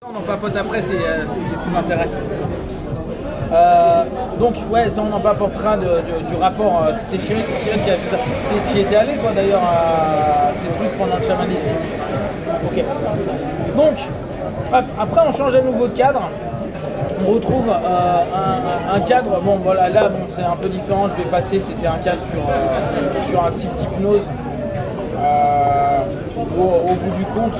On en papote après, c'est tout l'intérêt. Donc ouais, ça on en papotera du rapport. C'était Cyril qui a vu ça. Tu y étais allé toi d'ailleurs à ces trucs pendant le chamanisme. Ok. Donc, après on change à nouveau de cadre. On retrouve un cadre. Bon voilà, là bon, c'est un peu différent. Je vais passer, c'était un cadre sur un type d'hypnose. Au bout du compte,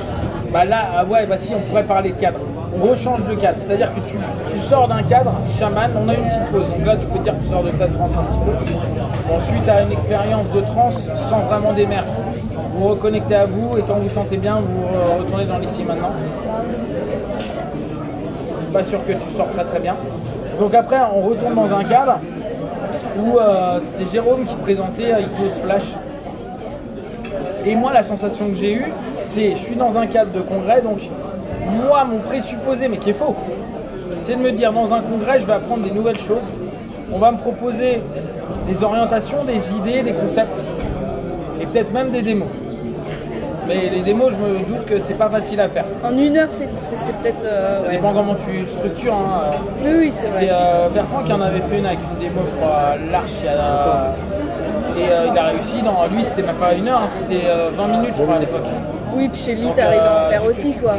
bah là, si on pourrait parler de cadre. On rechange de cadre, c'est-à-dire que tu sors d'un cadre chaman, on a une petite pause, donc là tu peux dire que tu sors de ta transe un petit peu. Ensuite, tu as une expérience de transe sans vraiment d'émerge. Vous vous reconnectez à vous et quand vous sentez bien, vous retournez dans l'ici maintenant. C'est pas sûr que tu sors très très bien. Donc après, on retourne dans un cadre où c'était Jérôme qui présentait Hypnose Flash. Et moi, la sensation que j'ai eue, c'est je suis dans un cadre de congrès, donc moi, mon présupposé, mais qui est faux, c'est de me dire dans un congrès, je vais apprendre des nouvelles choses. On va me proposer des orientations, des idées, des concepts, et peut-être même des démos. Mais les démos, je me doute que c'est pas facile à faire. En une heure, c'est peut-être. Ça dépend comment tu structures. Hein. Oui, c'est vrai. C'était Bertrand qui en avait fait une avec une démo, je crois, à l'Arche. Et il a réussi. Lui, c'était même pas une heure, hein, c'était 20 minutes, je crois, à l'époque. Oui, puis chez lui, t'arrives à en faire aussi, quoi.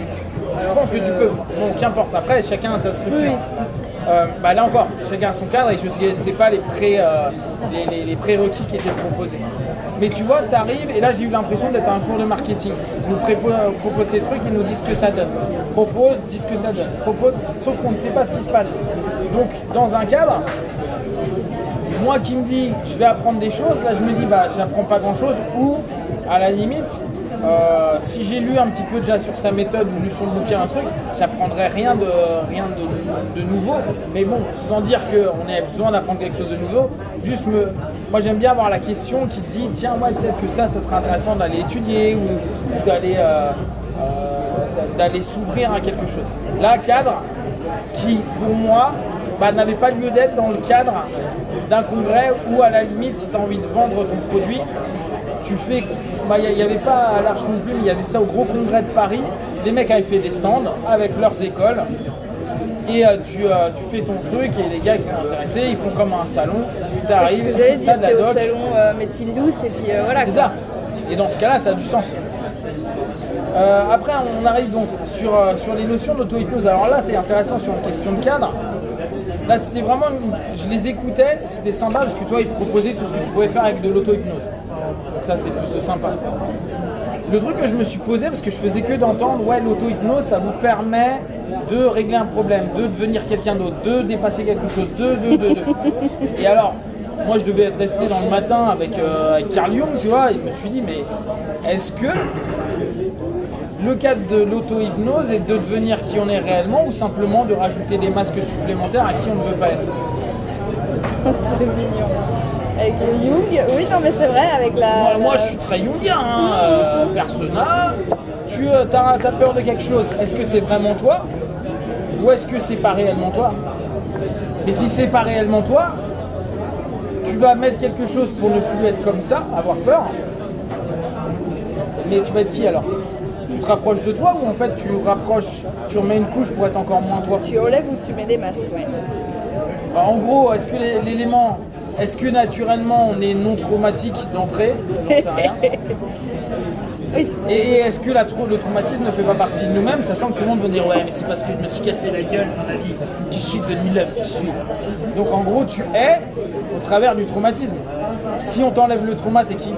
Je pense que tu peux. Bon, qu'importe. Après, chacun a sa structure. Oui. Là encore, chacun a son cadre et je ne sais pas les prérequis qui étaient proposés. Mais tu vois, tu arrives et là j'ai eu l'impression d'être à un cours de marketing. Ils nous proposent ces trucs, ils nous disent ce que ça donne. Propose, disent ce que ça donne. Propose, sauf qu'on ne sait pas ce qui se passe. Donc, dans un cadre, moi qui me dis je vais apprendre des choses, là je me dis j'apprends pas grand chose ou à la limite si j'ai lu un petit peu déjà sur sa méthode ou lu son bouquin un truc, j'apprendrai rien de nouveau, mais bon, sans dire qu'on ait besoin d'apprendre quelque chose de nouveau, moi j'aime bien avoir la question qui te dit tiens moi peut-être que ça serait intéressant d'aller étudier ou d'aller s'ouvrir à quelque chose. Là, cadre qui pour moi n'avait pas lieu d'être dans le cadre d'un congrès où à la limite si tu as envie de vendre ton produit, tu fais, il n'y avait pas à l'Arche non plus, mais il y avait ça au gros congrès de Paris, les mecs avaient fait des stands avec leurs écoles et tu fais ton truc et les gars qui sont intéressés, ils font comme un salon, tu arrives, ce que j'allais dire, t'es au doc. salon médecine douce et puis voilà. C'est ça, et dans ce cas-là ça a du sens. Après on arrive donc sur les notions d'auto-hypnose, alors là c'est intéressant sur une question de cadre. Là, c'était vraiment, je les écoutais, c'était sympa parce que toi, ils te proposaient tout ce que tu pouvais faire avec de l'auto-hypnose. Donc ça, c'est plutôt sympa. Le truc que je me suis posé, parce que je faisais que d'entendre, l'auto-hypnose, ça vous permet de régler un problème, de devenir quelqu'un d'autre, de dépasser quelque chose, de. Et alors, moi, je devais être resté dans le matin avec Carl Jung, tu vois, et je me suis dit, mais est-ce que le cadre de l'auto-hypnose est de devenir qui on est réellement ou simplement de rajouter des masques supplémentaires à qui on ne veut pas être? C'est mignon. Avec le Jung, oui, non, mais c'est vrai, avec la. Moi, je suis très jungien, persona. Tu as peur de quelque chose, est-ce que c'est vraiment toi? Ou est-ce que c'est pas réellement toi? Et si c'est pas réellement toi, tu vas mettre quelque chose pour ne plus être comme ça, avoir peur. Mais tu vas être qui alors? Tu te rapproches de toi ou en fait tu remets une couche pour être encore moins toi? Tu enlèves ou tu mets des masques, ouais. En gros, est-ce que l'élément, est-ce que naturellement on est non traumatique d'entrée? J'en sais rien. Oui, et est-ce que le traumatisme ne fait pas partie de nous-mêmes, sachant que tout le monde va dire ouais mais c'est parce que je me suis cassé la gueule dans la vie, je suis devenu l'homme que je suis. Donc en gros tu es au travers du traumatisme. Si on t'enlève le trauma, t'es qui?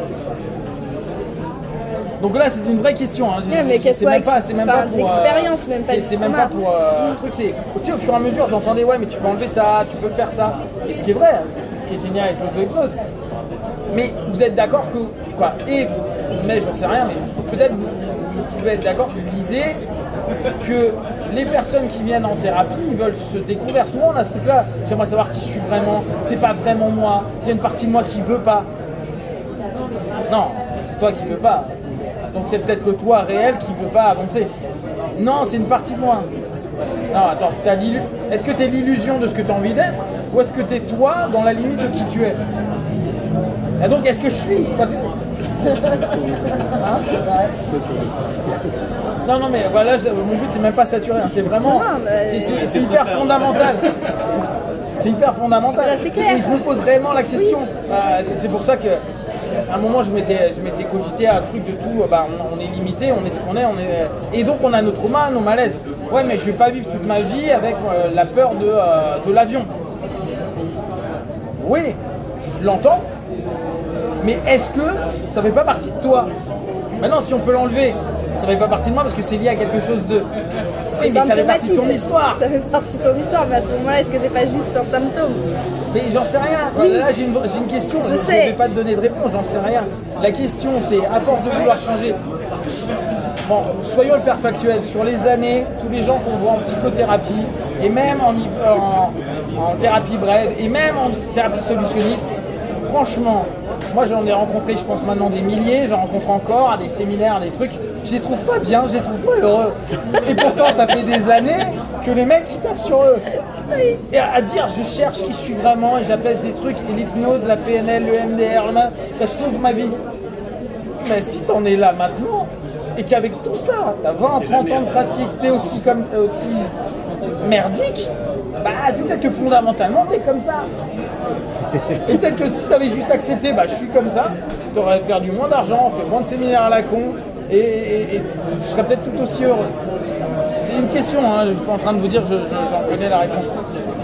Donc là c'est une vraie question. Hein. Mais qu'elle soit l'expérience, même pas. C'est même pas pour le truc. C'est tu sais, au fur et à mesure j'entendais ouais mais tu peux enlever ça, tu peux faire ça. Et ce qui est vrai, c'est ce qui est génial avec l'auto-hypnose. Mais vous êtes d'accord que mais j'en sais rien, mais peut-être vous pouvez être d'accord que l'idée que les personnes qui viennent en thérapie, ils veulent se découvrir. Souvent on a ce truc-là, j'aimerais savoir qui je suis vraiment, c'est pas vraiment moi, il y a une partie de moi qui veut pas. Non, c'est toi qui veux pas. Donc c'est peut-être le toi réel qui veut pas avancer. Non, c'est une partie de moi. Non, attends, est-ce que tu es l'illusion de ce que tu as envie d'être? Ou est-ce que tu es toi dans la limite de qui tu es? Et donc est-ce que je suis? Non, non, mais voilà, mon but c'est même pas saturé, hein, c'est vraiment, c'est hyper fondamental. C'est hyper fondamental. Voilà, c'est clair. Et je me pose réellement la question. C'est pour ça que à un moment je m'étais cogité à un truc de tout. On est limité, on est ce qu'on est, et donc on a nos traumas, nos malaises. Ouais, mais je vais pas vivre toute ma vie avec la peur de l'avion. Oui, je l'entends. Mais est-ce que ça fait pas partie de toi? Maintenant, si on peut l'enlever, ça fait pas partie de moi parce que c'est lié à quelque chose de. Oui, mais ça fait partie de ton histoire. Ça fait partie de ton histoire, mais à ce moment-là, est-ce que c'est pas juste un symptôme? Mais j'en sais rien. Oui. Là, j'ai une question. Je ne vais pas te donner de réponse, j'en sais rien. La question, c'est à force de vouloir changer. Bon, soyons hyper factuels. Sur les années, tous les gens qu'on voit en psychothérapie, et même en thérapie brève, et même en thérapie solutionniste, franchement, moi j'en ai rencontré, je pense maintenant des milliers, j'en rencontre encore à des séminaires, des trucs. Je les trouve pas bien, je les trouve pas heureux. Et pourtant, ça fait des années que les mecs ils tapent sur eux. Et à dire, je cherche qui je suis vraiment et j'apaise des trucs. Et l'hypnose, la PNL, le MDR, ça sauve ma vie. Mais si t'en es là maintenant et qu'avec tout ça, t'as 20, 30 ans de pratique, t'es aussi merdique, c'est peut-être que fondamentalement t'es comme ça. Et peut-être que si t'avais juste accepté, je suis comme ça, t'aurais perdu moins d'argent, fait moins de séminaires à la con. Et tu serais peut-être tout aussi heureux. C'est une question, hein, je ne suis pas en train de vous dire que j'en connais la réponse.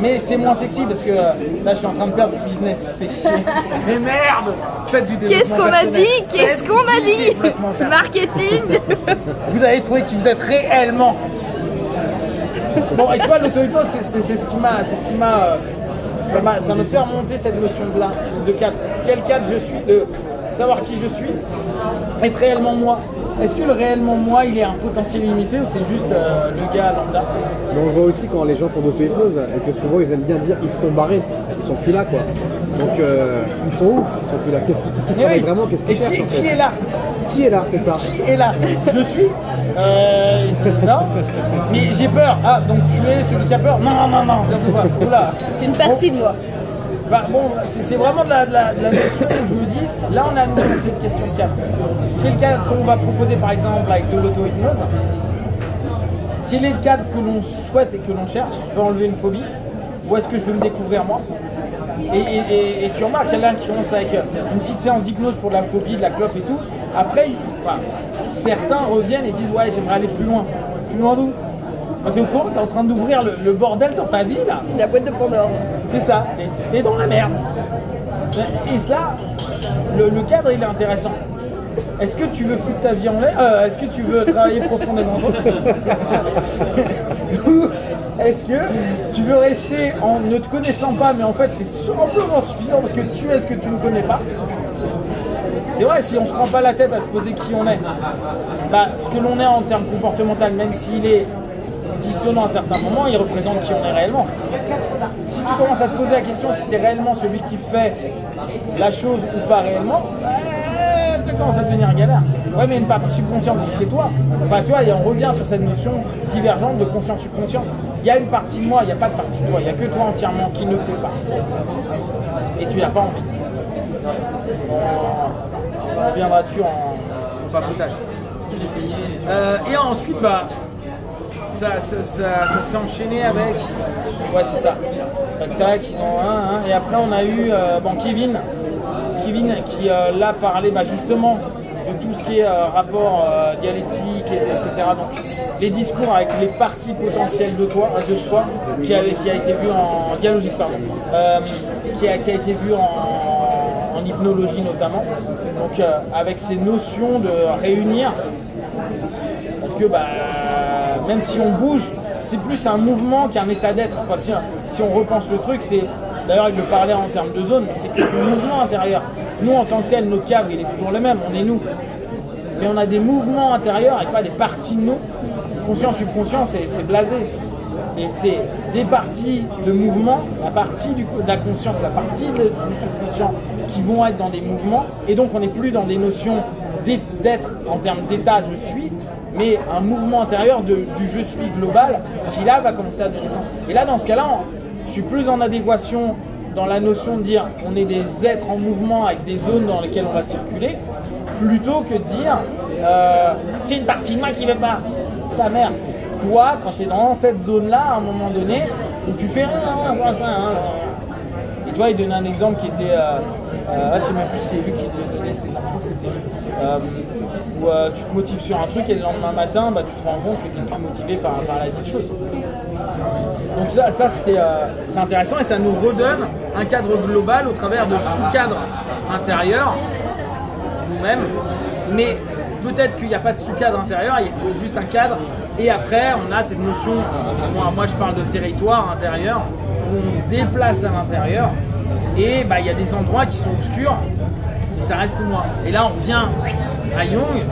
Mais c'est moins sexy parce que là je suis en train de perdre du business, c'est chier. Mais merde, faites du développement personnel. Qu'est-ce qu'on a dit Marketing. Vous avez trouvé qui vous êtes réellement. Bon, et tu vois, l'auto-hypnose, c'est ce qui m'a... Ça me fait remonter cette notion de cadre. Quel cadre je suis, de savoir qui je suis, être réellement moi. Est-ce que le réellement moi, il est un potentiel limité ou c'est juste le gars lambda? Mais on voit aussi quand les gens font d'auto-hypnose et que souvent ils aiment bien dire ils se sont barrés, ils sont plus là quoi. Donc ils sont où? Ils sont plus là. Qu'est-ce qu'ils travaillent vraiment? Qu'est-ce qu'ils cherchent? Qui est là? Qui est là, c'est ça? Qui est là? Je suis non. Mais j'ai peur. Ah, donc tu es celui qui a peur? Non, surtout pas. Oula. C'est une partie de moi. C'est vraiment de la notion où je me dis, là on a cette question de cadre. Quel cadre qu'on va proposer par exemple avec de l'auto-hypnose? Quel est le cadre que l'on souhaite et que l'on cherche? Je veux enlever une phobie? Ou est-ce que je veux me découvrir moi? Et tu remarques, quelqu'un qui commence avec une petite séance d'hypnose pour de la phobie, de la clope et tout. Après, certains reviennent et disent ouais, j'aimerais aller plus loin. Plus loin d'où? T'es au courant, t'es en train d'ouvrir le bordel dans ta vie là. La boîte de Pandore. C'est ça, t'es dans la merde. Et ça, le cadre il est intéressant. Est-ce que tu veux foutre ta vie en l'air? Est-ce que tu veux travailler profondément? Est-ce que tu veux rester en ne te connaissant pas, mais en fait c'est amplement suffisant parce que tu es ce que tu ne connais pas? C'est vrai, si on ne se prend pas la tête à se poser qui on est, ce que l'on est en termes comportementaux, même s'il est dissonant à certains moments, il représente qui on est réellement. Si tu commences à te poser la question si tu es réellement celui qui fait la chose ou pas réellement, ça commence à devenir galère. Ouais, mais une partie subconsciente, c'est toi. Tu vois, et on revient sur cette notion divergente de conscience subconsciente. Il y a une partie de moi, il n'y a pas de partie de toi. Il n'y a que toi entièrement qui ne fait pas. Et tu n'as pas envie. On reviendra dessus en papotage. Et ensuite, ça s'est enchaîné avec... Ouais, c'est ça. Tac, tac, ils ont un. Et après, on a eu Kevin qui là parlait justement de tout ce qui est rapport dialectique, etc. Donc les discours avec les parties potentielles de soi, qui a été vu en dialogique, qui a été vu en hypnologie notamment. Donc avec ces notions de réunir, parce que même si on bouge, c'est plus un mouvement qu'un état d'être. Si on repense le truc, c'est d'ailleurs il le parlait en termes de zone, c'est que le mouvement intérieur. Nous en tant que tel, notre cadre il est toujours le même, on est nous. Mais on a des mouvements intérieurs et pas des parties de nous. Conscient, subconscient, c'est blasé. C'est des parties de mouvement, la partie de la conscience, la partie du subconscient qui vont être dans des mouvements. Et donc on n'est plus dans des notions d'être en termes d'état je suis, mais un mouvement intérieur du je suis global qui là va commencer à donner sens. Et là dans ce cas-là, je suis plus en adéquation dans la notion de dire on est des êtres en mouvement avec des zones dans lesquelles on va circuler, plutôt que de dire c'est une partie de moi qui veut pas. Ta mère, c'est toi quand tu es dans cette zone-là à un moment donné où tu fais et tu vois, il donnait un exemple qui était je sais même plus si c'est lui qui le donnait, c'était, je crois que c'était où tu te motives sur un truc et le lendemain matin tu te rends compte que tu es plus motivé par la dite chose. Donc ça c'est intéressant et ça nous redonne un cadre global au travers de sous-cadres intérieurs nous-mêmes, mais peut-être qu'il n'y a pas de sous-cadre intérieur, il y a juste un cadre et après on a cette notion, moi je parle de territoire intérieur où on se déplace à l'intérieur et il y a des endroits qui sont obscurs et ça reste moi. Et là on revient à Jung